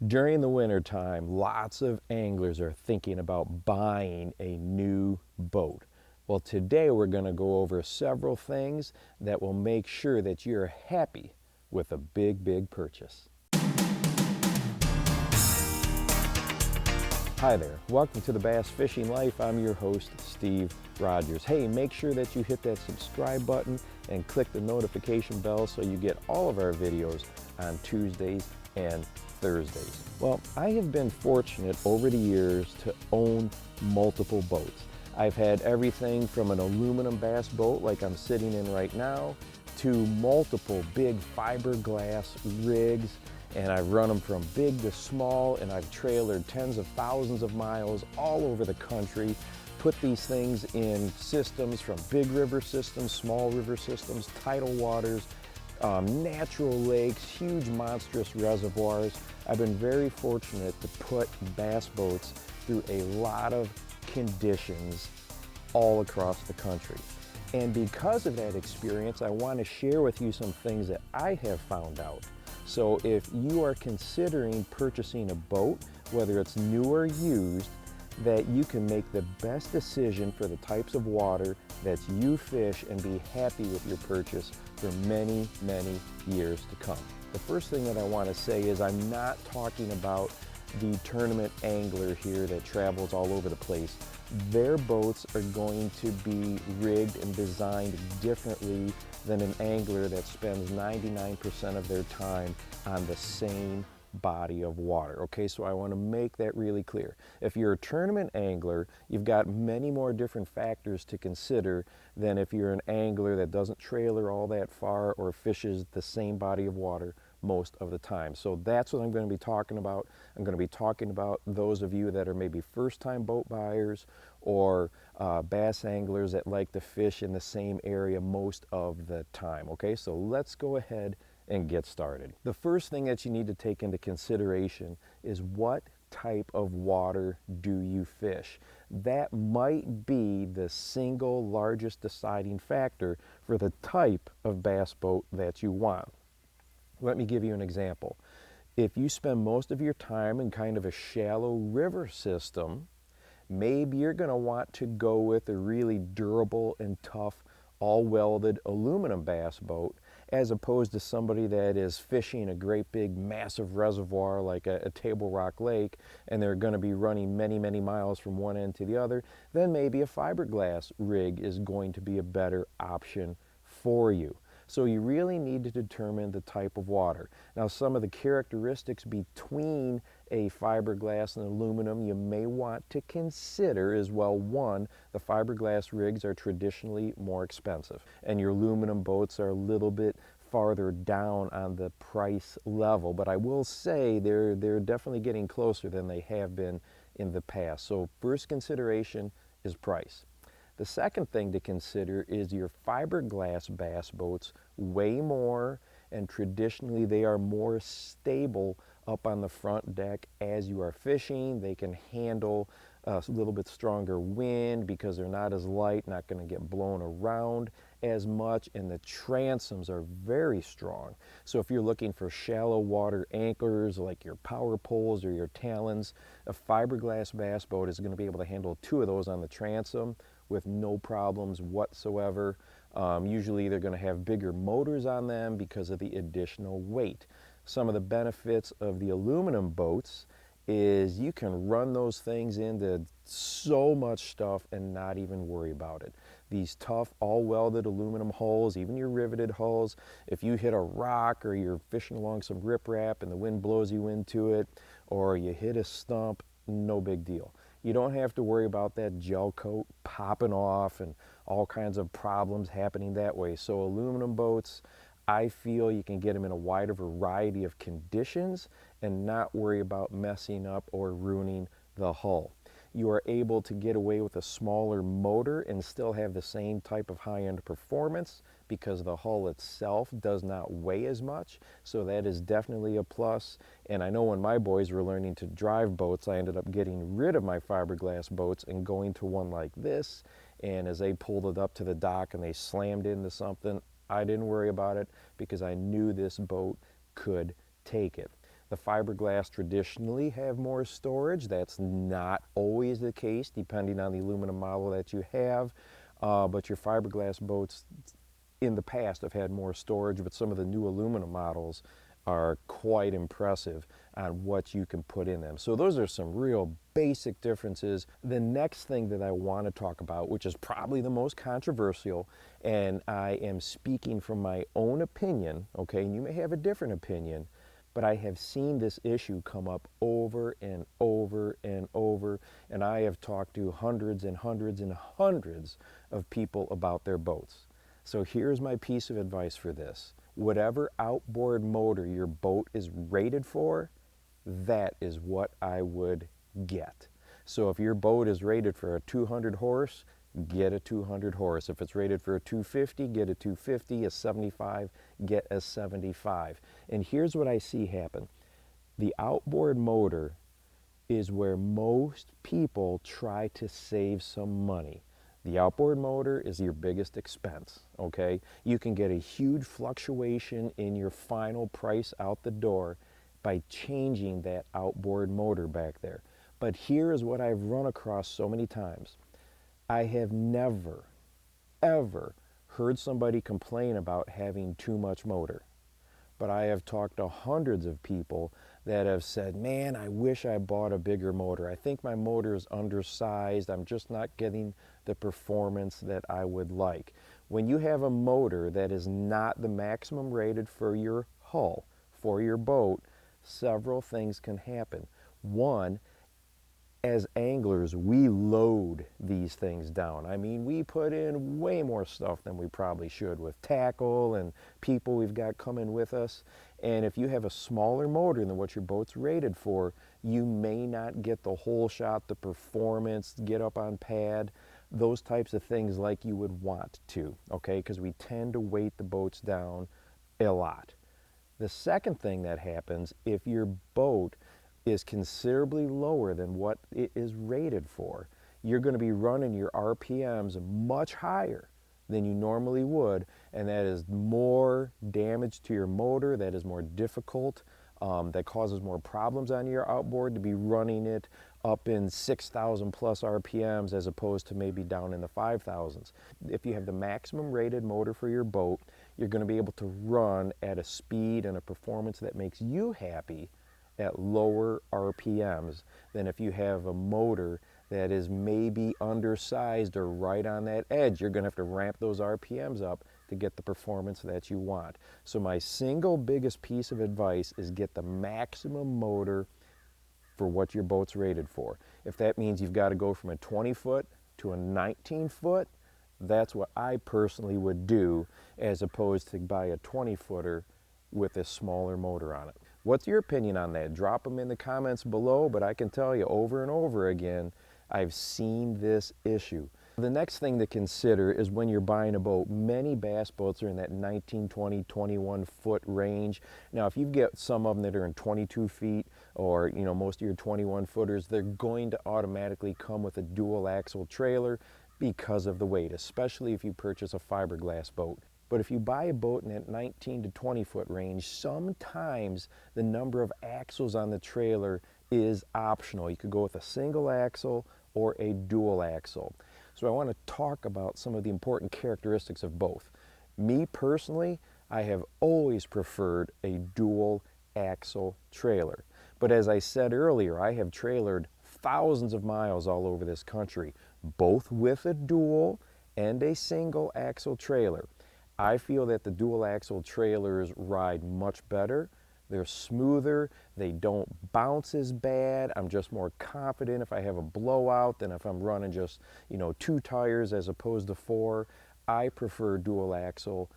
During the winter time, lots of anglers are thinking about buying a new boat. Well, today we're going to go over several things that will make sure that you're happy with a big purchase. Hi there, welcome to the Bass Fishing Life. I'm your host, Steve Rogers. Hey, make sure that you hit that subscribe button and click the notification bell so you get all of our videos on Tuesdays and Thursdays. Well, I have been fortunate over the years to own multiple boats. I've had everything from an aluminum bass boat like I'm sitting in right now to multiple big fiberglass rigs, and I've run them from big to small, and I've trailered tens of thousands of miles all over the country, put these things in systems from big river systems, small river systems, tidal waters, natural lakes, huge monstrous reservoirs. I've been very fortunate to put bass boats through a lot of conditions all across the country. And because of that experience, I want to share with you some things that I have found out. So if you are considering purchasing a boat, whether it's new or used, that you can make the best decision for the types of water that you fish and be happy with your purchase for many years to come. The first thing that I want to say is I'm not talking about the tournament angler here that travels all over the place. Their boats are going to be rigged and designed differently than an angler that spends 99% of their time on the same body of water. Okay, so I want to make that really clear. If you're a tournament angler, you've got many more different factors to consider than if you're an angler that doesn't trailer all that far or fishes the same body of water most of the time. So that's what I'm going to be talking about. I'm going to be talking about those of you that are maybe first-time boat buyers or bass anglers that like to fish in the same area most of the time. Okay, so let's go ahead and get started. The first thing that you need to take into consideration is what type of water do you fish? That might be the single largest deciding factor for the type of bass boat that you want. Let me give you an example. If you spend most of your time in kind of a shallow river system, maybe you're going to want to go with a really durable and tough all-welded aluminum bass boat as opposed to somebody that is fishing a great big massive reservoir like a Table Rock Lake, and they're going to be running many miles from one end to the other. Then maybe a fiberglass rig is going to be a better option for you. So you really need to determine the type of water. Now, some of the characteristics between a fiberglass and aluminum you may want to consider is, well, one, the fiberglass rigs are traditionally more expensive, and your aluminum boats are a little bit farther down on the price level. But I will say they're definitely getting closer than they have been in the past. So first consideration is price. The second thing to consider is your fiberglass bass boats weigh more, and traditionally they are more stable up on the front deck as you are fishing. They can handle a little bit stronger wind because they're not as light, not going to get blown around as much, and the transoms are very strong. So if you're looking for shallow water anchors like your power poles or your talons, a fiberglass bass boat is going to be able to handle two of those on the transom with no problems whatsoever. Usually they're going to have bigger motors on them because of the additional weight. Some of the benefits of the aluminum boats is you can run those things into so much stuff and not even worry about it. These tough all welded aluminum hulls, even your riveted hulls, if you hit a rock or you're fishing along some riprap and the wind blows you into it, or you hit a stump, no big deal. You don't have to worry about that gel coat popping off and all kinds of problems happening that way. So aluminum boats, I feel you can get them in a wider variety of conditions and not worry about messing up or ruining the hull. You are able to get away with a smaller motor and still have the same type of high-end performance because the hull itself does not weigh as much. So that is definitely a plus. And I know when my boys were learning to drive boats, I ended up getting rid of my fiberglass boats and going to one like this. And as they pulled it up to the dock and they slammed into something, I didn't worry about it because I knew this boat could take it. The fiberglass traditionally have more storage. That's not always the case depending on the aluminum model that you have, but your fiberglass boats in the past have had more storage, but some of the new aluminum models are quite impressive on what you can put in them. So those are some real basic differences. The next thing that I want to talk about, which is probably the most controversial, and I am speaking from my own opinion, okay, and you may have a different opinion, but I have seen this issue come up over and over and over, and I have talked to hundreds and hundreds and hundreds of people about their boats. So here's my piece of advice for this. Whatever outboard motor your boat is rated for, that is what I would get. So if your boat is rated for a 200 horse, get a 200 horse. If it's rated for a 250, get a 250, a 75, get a 75. And here's what I see happen. The outboard motor is where most people try to save some money. The outboard motor is your biggest expense, okay? You can get a huge fluctuation in your final price out the door by changing that outboard motor back there. But here is what I've run across so many times. I have never, ever heard somebody complain about having too much motor. But I have talked to hundreds of people that have said, man, I wish I bought a bigger motor. I think my motor is undersized. I'm just not getting the performance that I would like. When you have a motor that is not the maximum rated for your hull, for your boat, several things can happen. One, as anglers, we load these things down. I mean, we put in way more stuff than we probably should with tackle and people we've got coming with us. And if you have a smaller motor than what your boat's rated for, you may not get the whole shot, the performance, get up on pad, those types of things like you would want to, okay? Because we tend to weight the boats down a lot. The second thing that happens, if your boat is considerably lower than what it is rated for, you're going to be running your RPMs much higher than you normally would, and that is more damage to your motor, that is more difficult, that causes more problems on your outboard to be running it up in 6,000 plus RPMs as opposed to maybe down in the 5,000s. If you have the maximum rated motor for your boat, you're going to be able to run at a speed and a performance that makes you happy at lower RPMs than if you have a motor that is maybe undersized or right on that edge. You're going to have to ramp those RPMs up to get the performance that you want. So my single biggest piece of advice is get the maximum motor for what your boat's rated for. If that means you've got to go from a 20 foot to a 19 foot, that's what I personally would do, as opposed to buy a 20 footer with a smaller motor on it. What's your opinion on that? Drop them in the comments below, but I can tell you over and over again, I've seen this issue. The next thing to consider is when you're buying a boat. Many bass boats are in that 19, 20, 21 foot range. Now, if you get some of them that are in 22 feet or, you know, most of your 21 footers, they're going to automatically come with a dual axle trailer because of the weight, especially if you purchase a fiberglass boat. But if you buy a boat in that 19 to 20 foot range, sometimes the number of axles on the trailer is optional. You could go with a single axle or a dual axle. So I want to talk about some of the important characteristics of both. Me personally, I have always preferred a dual axle trailer. But as I said earlier, I have trailered thousands of miles all over this country, both with a dual and a single axle trailer. I feel that the dual axle trailers ride much better. They're smoother, they don't bounce as bad. I'm just more confident if I have a blowout than if I'm running just, you know, 2 tires as opposed to 4. I prefer dual axle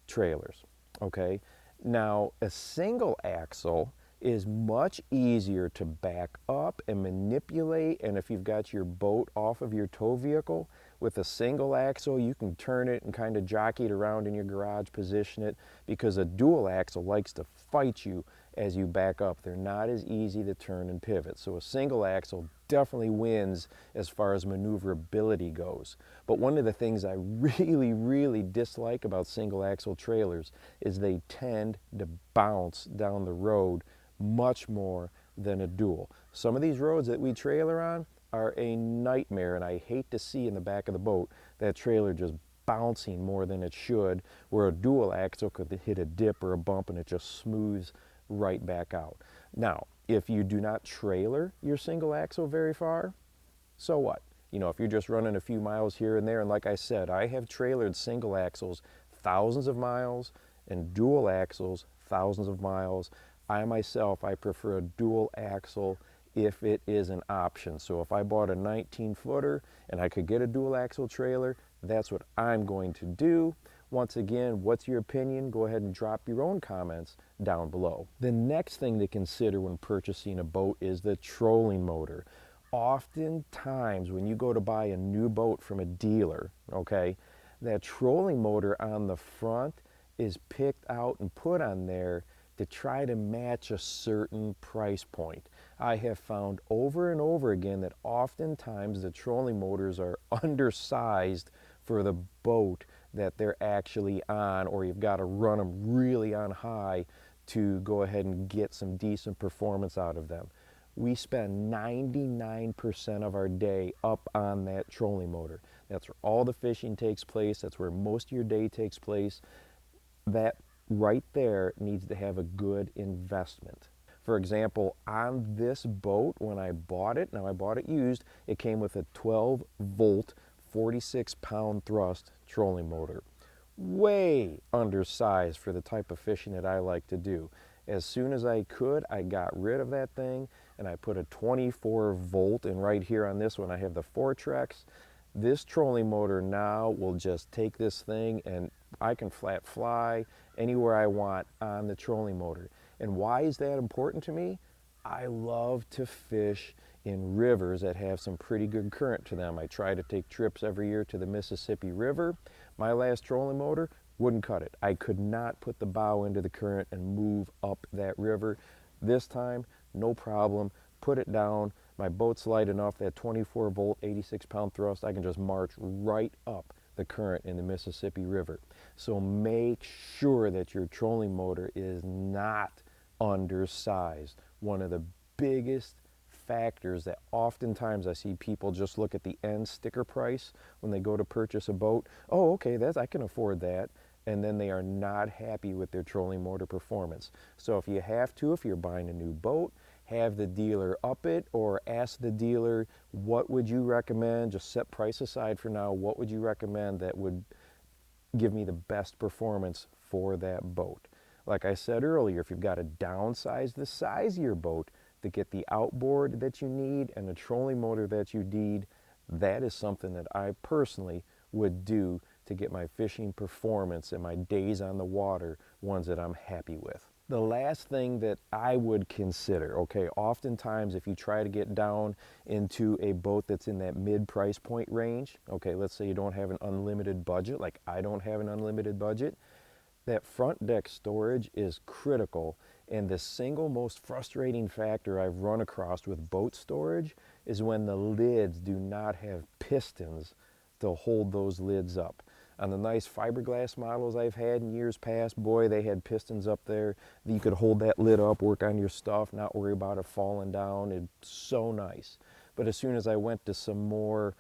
trailers, okay? Now, a single axle is much easier to back up and manipulate, and if you've got your boat off of your tow vehicle, with a single axle, you can turn it and kind of jockey it around in your garage, position it, because a dual axle likes to fight you as you back up. They're not as easy to turn and pivot. So a single axle definitely wins as far as maneuverability goes. But one of the things I really dislike about single axle trailers is they tend to bounce down the road much more than a dual. Some of these roads that we trailer on are a nightmare, and I hate to see in the back of the boat that trailer just bouncing more than it should, where a dual axle could hit a dip or a bump and it just smooths right back out. Now, if you do not trailer your single axle very far, so what? You know, if you're just running a few miles here and there, and like I said, I have trailered single axles thousands of miles and dual axles thousands of miles. I myself, I prefer a dual axle if it is an option. So if I bought a 19-footer and I could get a dual axle trailer, that's what I'm going to do. Once again, what's your opinion? Go ahead and drop your own comments down below. The next thing to consider when purchasing a boat is the trolling motor. Oftentimes when you go to buy a new boat from a dealer, okay, that trolling motor on the front is picked out and put on there to try to match a certain price point. I have found over and over again that oftentimes the trolling motors are undersized for the boat that they're actually on, or you've got to run them really on high to go ahead and get some decent performance out of them. We spend 99% of our day up on that trolling motor. That's where all the fishing takes place. That's where most of your day takes place. That right there needs to have a good investment. For example, on this boat, when I bought it, now I bought it used, it came with a 12-volt, 46-pound thrust trolling motor. Way undersized for the type of fishing that I like to do. As soon as I could, I got rid of that thing and I put a 24-volt, and right here on this one I have the Fortrex. This trolling motor now will just take this thing and I can flat fly anywhere I want on the trolling motor. And why is that important to me? I love to fish in rivers that have some pretty good current to them. I try to take trips every year to the Mississippi River. My last trolling motor wouldn't cut it. I could not put the bow into the current and move up that river. This time, no problem, put it down. My boat's light enough, that 24-volt, 86-pound thrust, I can just march right up the current in the Mississippi River. So make sure that your trolling motor is not undersized. One of the biggest factors that oftentimes I see people just look at the end sticker price when they go to purchase a boat. Oh, okay, I can afford that. And then they are not happy with their trolling motor performance. So if you have to, if you're buying a new boat, have the dealer up it, or ask the dealer, what would you recommend? Just set price aside for now. What would you recommend that would give me the best performance for that boat? Like I said earlier, if you've got to downsize the size of your boat to get the outboard that you need and the trolling motor that you need, that is something that I personally would do to get my fishing performance and my days on the water ones that I'm happy with. The last thing that I would consider, okay, oftentimes if you try to get down into a boat that's in that mid price point range, okay, let's say you don't have an unlimited budget, like I don't have an unlimited budget, that front deck storage is critical. And the single most frustrating factor I've run across with boat storage is when the lids do not have pistons to hold those lids up. On the nice fiberglass models I've had in years past, boy, they had pistons up there. You could hold that lid up, work on your stuff, not worry about it falling down. It's so nice. But as soon as I went to some more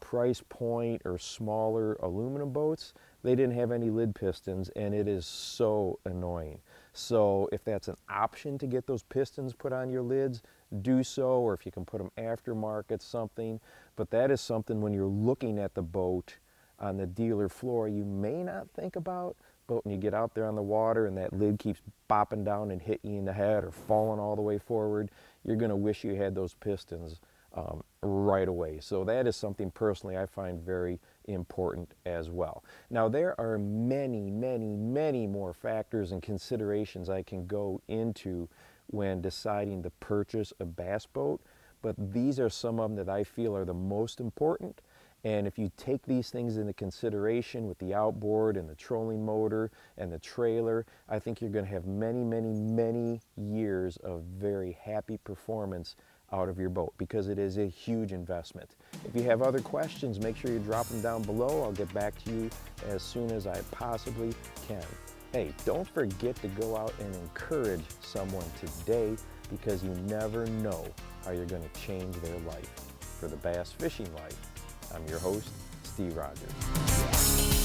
price point or smaller aluminum boats, they didn't have any lid pistons, and it is so annoying. So if that's an option to get those pistons put on your lids, do so, or if you can put them aftermarket, something. But that is something when you're looking at the boat on the dealer floor you may not think about, but when you get out there on the water and that lid keeps bopping down and hitting you in the head or falling all the way forward, you're going to wish you had those pistons right away. So that is something personally I find very important as well. Now there are many, many, many more factors and considerations I can go into when deciding to purchase a bass boat, but these are some of them that I feel are the most important. And if you take these things into consideration with the outboard and the trolling motor and the trailer, I think you're going to have many, many, many years of very happy performance out of your boat, because it is a huge investment. If you have other questions, make sure you drop them down below. I'll get back to you as soon as I possibly can. Hey, don't forget to go out and encourage someone today, because you never know how you're going to change their life. For the Bass Fishing Life, I'm your host, Steve Rogers.